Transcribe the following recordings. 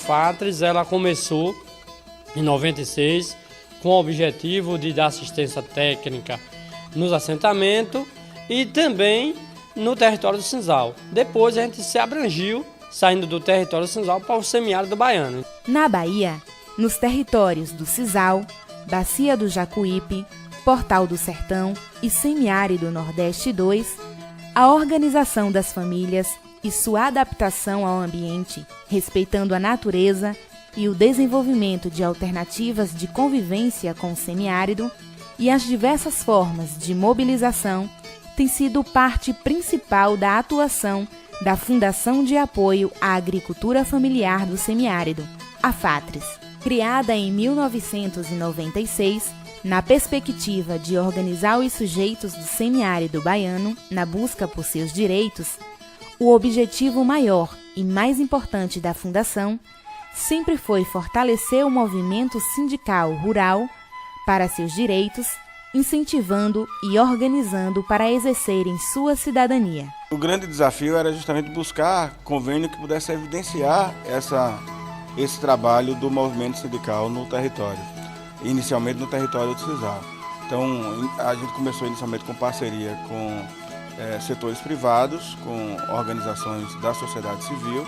FATRES ela começou em 96 com o objetivo de dar assistência técnica nos assentamentos e também no território do Sisal. Depois a gente se abrangiu, saindo do território do Sisal para o semiárido baiano. Na Bahia, nos territórios do Sisal, Bacia do Jacuípe, Portal do Sertão e Semiárido Nordeste 2, a organização das famílias e sua adaptação ao ambiente, respeitando a natureza e o desenvolvimento de alternativas de convivência com o semiárido e as diversas formas de mobilização tem sido parte principal da atuação da Fundação de Apoio à Agricultura Familiar do Semiárido, a FATRES. Criada em 1996, na perspectiva de organizar os sujeitos do semiárido baiano na busca por seus direitos, o objetivo maior e mais importante da Fundação sempre foi fortalecer o movimento sindical rural para seus direitos, incentivando e organizando para exercerem sua cidadania. O grande desafio era justamente buscar convênio que pudesse evidenciar esse trabalho do movimento sindical no território, inicialmente no território do Sisal. Então, a gente começou inicialmente com parceria com setores privados, com organizações da sociedade civil,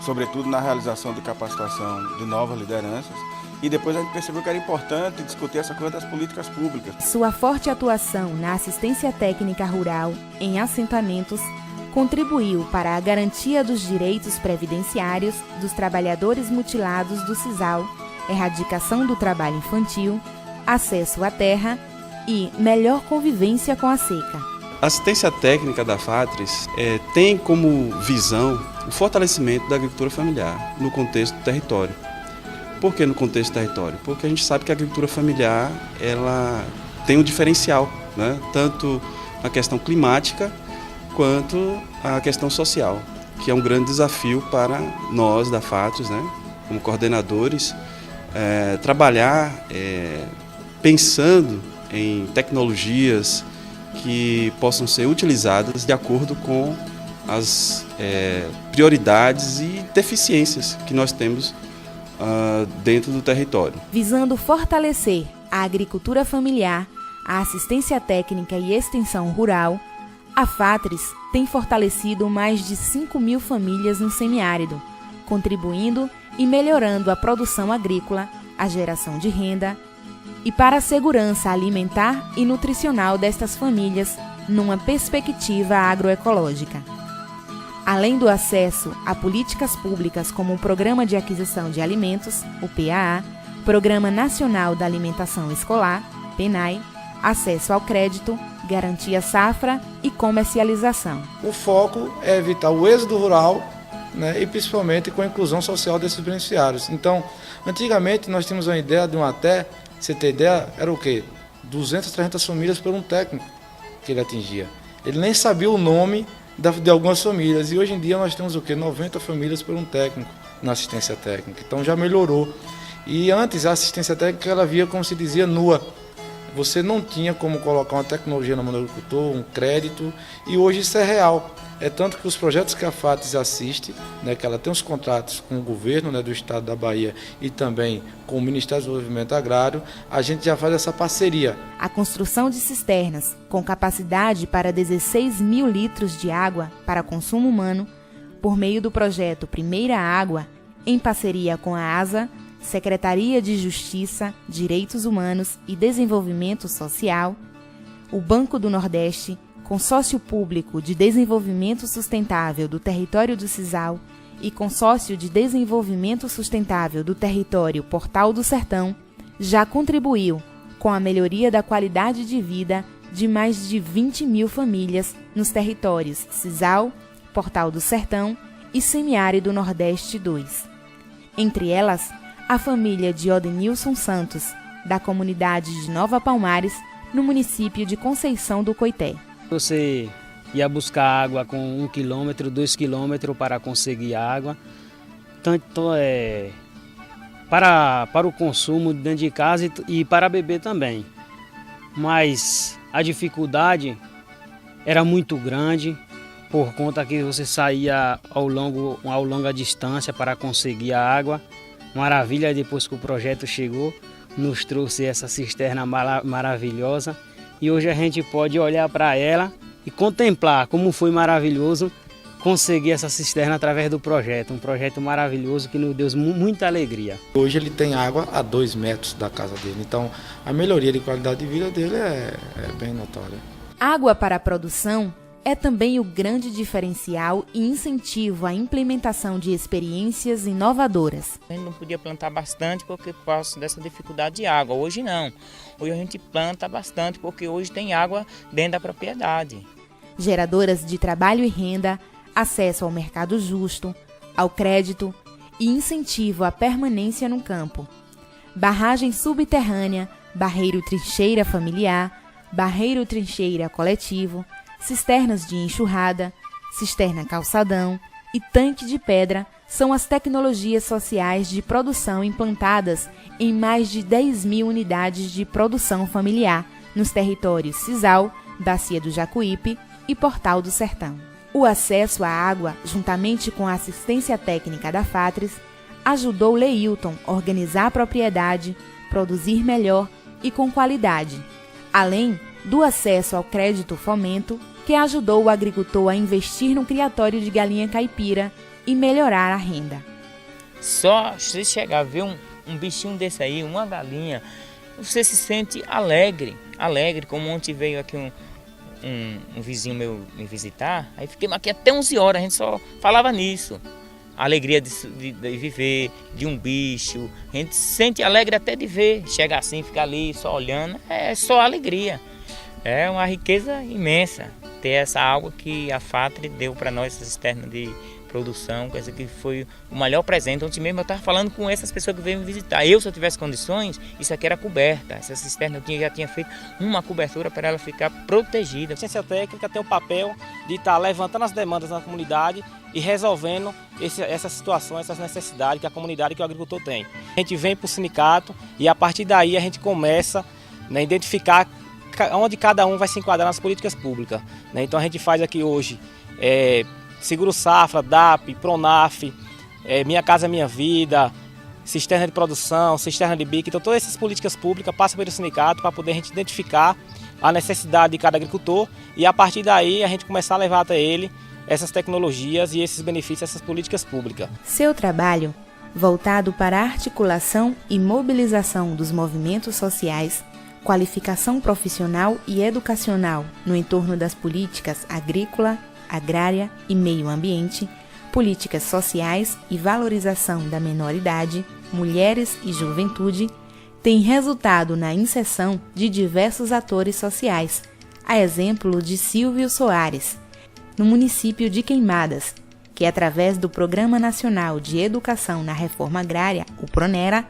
sobretudo na realização de capacitação de novas lideranças. E depois a gente percebeu que era importante discutir essa coisa das políticas públicas. Sua forte atuação na assistência técnica rural em assentamentos contribuiu para a garantia dos direitos previdenciários dos trabalhadores mutilados do Sisal, erradicação do trabalho infantil, acesso à terra e melhor convivência com a seca. A assistência técnica da FATRES tem como visão o fortalecimento da agricultura familiar no contexto do território. Por que no contexto do território? Porque a gente sabe que a agricultura familiar ela tem um diferencial, né? Tanto na questão climática quanto a questão social, que é um grande desafio para nós da FATRES, né? Como coordenadores, trabalhar pensando em tecnologias que possam ser utilizadas de acordo com as prioridades e deficiências que nós temos dentro do território. Visando fortalecer a agricultura familiar, a assistência técnica e extensão rural, a FATRES tem fortalecido mais de 5.000 famílias no semiárido, contribuindo e melhorando a produção agrícola, a geração de renda e para a segurança alimentar e nutricional destas famílias numa perspectiva agroecológica. Além do acesso a políticas públicas como o Programa de Aquisição de Alimentos, o PAA, Programa Nacional da Alimentação Escolar, PNAE, acesso ao crédito, garantia safra e comercialização. O foco é evitar o êxodo rural, né, e principalmente com a inclusão social desses beneficiários. Então, antigamente nós tínhamos uma ideia de você ter ideia, era o quê? 200, 300 famílias por um técnico que ele atingia. Ele nem sabia o nome de algumas famílias, e hoje em dia nós temos o quê? 90 famílias por um técnico na assistência técnica, então já melhorou. E antes a assistência técnica ela via, como se dizia, nua. Você não tinha como colocar uma tecnologia na mão do agricultor, um crédito, e hoje isso é real. É tanto que os projetos que a FATRES assiste, né, que ela tem os contratos com o governo, né, do estado da Bahia e também com o Ministério do Desenvolvimento Agrário, a gente já faz essa parceria. A construção de cisternas com capacidade para 16.000 litros de água para consumo humano, por meio do projeto Primeira Água, em parceria com a ASA, Secretaria de Justiça, Direitos Humanos e Desenvolvimento Social, o Banco do Nordeste, Consórcio Público de Desenvolvimento Sustentável do Território do Sisal e Consórcio de Desenvolvimento Sustentável do Território Portal do Sertão, já contribuiu com a melhoria da qualidade de vida de mais de 20.000 famílias nos territórios Sisal, Portal do Sertão e Semiárido Nordeste 2. Entre elas, a família de Odenilson Santos, da comunidade de Nova Palmares, no município de Conceição do Coité. Você ia buscar água com 1 quilômetro, 2 quilômetros para conseguir água, tanto para o consumo dentro de casa e para beber também. Mas a dificuldade era muito grande, por conta que você saía a longa distância para conseguir a água. Maravilha, depois que o projeto chegou, nos trouxe essa cisterna maravilhosa e hoje a gente pode olhar para ela e contemplar como foi maravilhoso conseguir essa cisterna através do projeto. Um projeto maravilhoso que nos deu muita alegria. Hoje ele tem água a 2 metros da casa dele, então a melhoria de qualidade de vida dele é bem notória. Água para a produção é também o grande diferencial e incentivo à implementação de experiências inovadoras. A gente não podia plantar bastante por causa dessa dificuldade de água. Hoje não. Hoje a gente planta bastante porque hoje tem água dentro da propriedade. Geradoras de trabalho e renda, acesso ao mercado justo, ao crédito e incentivo à permanência no campo. Barragem subterrânea, barreiro trincheira familiar, barreiro trincheira coletivo, cisternas de enxurrada, cisterna calçadão e tanque de pedra são as tecnologias sociais de produção implantadas em mais de 10.000 unidades de produção familiar nos territórios Sisal, Bacia do Jacuípe e Portal do Sertão. O acesso à água, juntamente com a assistência técnica da Fatris, ajudou Leilton a organizar a propriedade, produzir melhor e com qualidade, além do acesso ao crédito fomento, que ajudou o agricultor a investir no criatório de galinha caipira e melhorar a renda. Só se chegar a ver um bichinho desse aí, uma galinha, você se sente alegre, como ontem veio aqui um vizinho meu me visitar, aí fiquei aqui até 11 horas, a gente só falava nisso. A alegria de viver, de um bicho, a gente se sente alegre até de ver, chega assim, fica ali só olhando, é só alegria. É uma riqueza imensa ter essa água que a Fatri deu para nós, essa cisterna de produção, coisa que foi o melhor presente. Ontem mesmo eu estava falando com essas pessoas que veio me visitar. Se eu tivesse condições, isso aqui era coberta. Essa cisterna já tinha feito uma cobertura para ela ficar protegida. A ciência técnica tem o papel de estar levantando as demandas na comunidade e resolvendo essas situações, essas necessidades que a comunidade, que o agricultor tem. A gente vem para o sindicato e a partir daí a gente começa a identificar onde cada um vai se enquadrar nas políticas públicas. Então a gente faz aqui hoje Seguro Safra, DAP, Pronaf, Minha Casa Minha Vida, cisterna de produção, cisterna de bico. Então todas essas políticas públicas passam pelo sindicato para poder a gente identificar a necessidade de cada agricultor e a partir daí a gente começar a levar até ele essas tecnologias e esses benefícios, essas políticas públicas. Seu trabalho, voltado para a articulação e mobilização dos movimentos sociais, qualificação profissional e educacional no entorno das políticas agrícola, agrária e meio ambiente, políticas sociais e valorização da menoridade, mulheres e juventude, tem resultado na inserção de diversos atores sociais, a exemplo de Silvio Soares, no município de Queimadas, que através do Programa Nacional de Educação na Reforma Agrária, o PRONERA,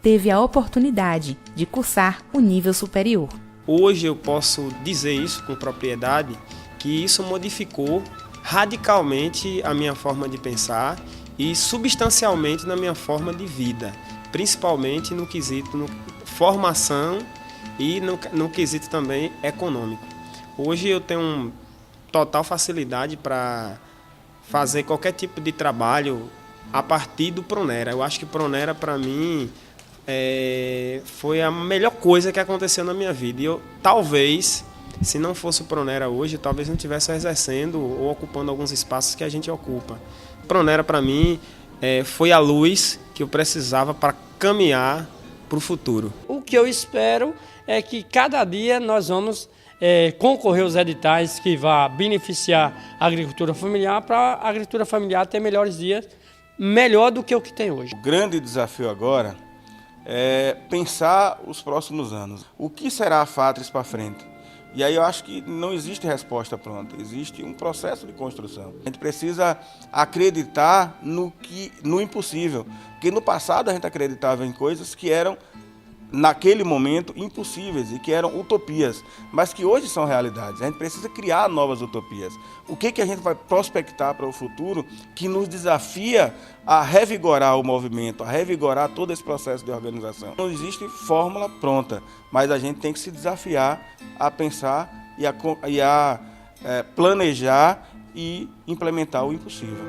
teve a oportunidade de cursar o nível superior. Hoje eu posso dizer isso com propriedade, que isso modificou radicalmente a minha forma de pensar e substancialmente na minha forma de vida, principalmente no quesito formação e no quesito também econômico. Hoje eu tenho total facilidade para fazer qualquer tipo de trabalho a partir do PRONERA. Eu acho que PRONERA para mim foi a melhor coisa que aconteceu na minha vida. E eu, talvez, se não fosse o PRONERA hoje, talvez não estivesse exercendo ou ocupando alguns espaços que a gente ocupa. O PRONERA, para mim, foi a luz que eu precisava para caminhar para o futuro. O que eu espero é que cada dia nós vamos concorrer aos editais que vá beneficiar a agricultura familiar para a agricultura familiar ter melhores dias, melhor do que o que tem hoje. O grande desafio agora é pensar os próximos anos. O que será a Fatris para frente? E aí eu acho que não existe resposta pronta, existe um processo de construção. A gente precisa acreditar no impossível, porque no passado a gente acreditava em coisas que eram, naquele momento, impossíveis e que eram utopias, mas que hoje são realidades. A gente precisa criar novas utopias. O que a gente vai prospectar para o futuro que nos desafia a revigorar o movimento, a revigorar todo esse processo de organização? Não existe fórmula pronta, mas a gente tem que se desafiar a pensar e a planejar e implementar o impossível.